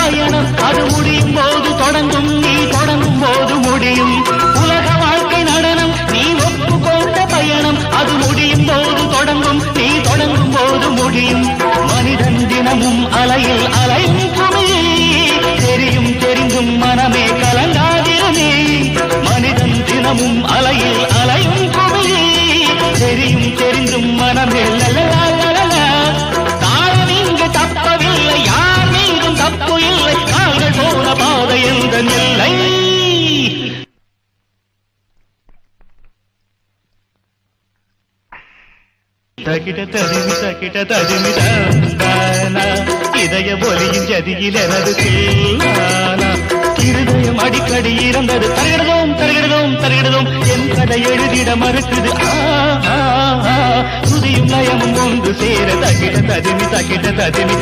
பயணம் அது முடியும் போது தொடங்கும் நீ தொடங்கும் போது முடியும் உலக வாழ்க்கை நடனம் நீ ஒப்புக்கொண்ட பயணம் அது முடியும் போது தொடங்கும் நீ தொடங்கும் போது முடியும் மனிதன் தினமும் அலையில் அலையும் குமிழி தெரியும் தெரிந்தும் மனமே கலங்காதிருமே மனிதன் தினமும் அலையில் அலையும் குமிழி தெரியும் தெரிந்தும் மனமே தாழம் இங்கு தப்பவில்லை யார் மீதும் தப்பு இல்லை கால்கள் போன பாதை எந்த இல்லை தகிட தடிமி தந்தானா இதய ஒலியின் ஜதியில் எனது தேனானா இருதயம் அடிக்கடி இறந்தது தருகிடுதோம் என் கதை எழுதிட மறுக்குது துதியும் லயமும் ஒன்று சேர தகிட தடிமி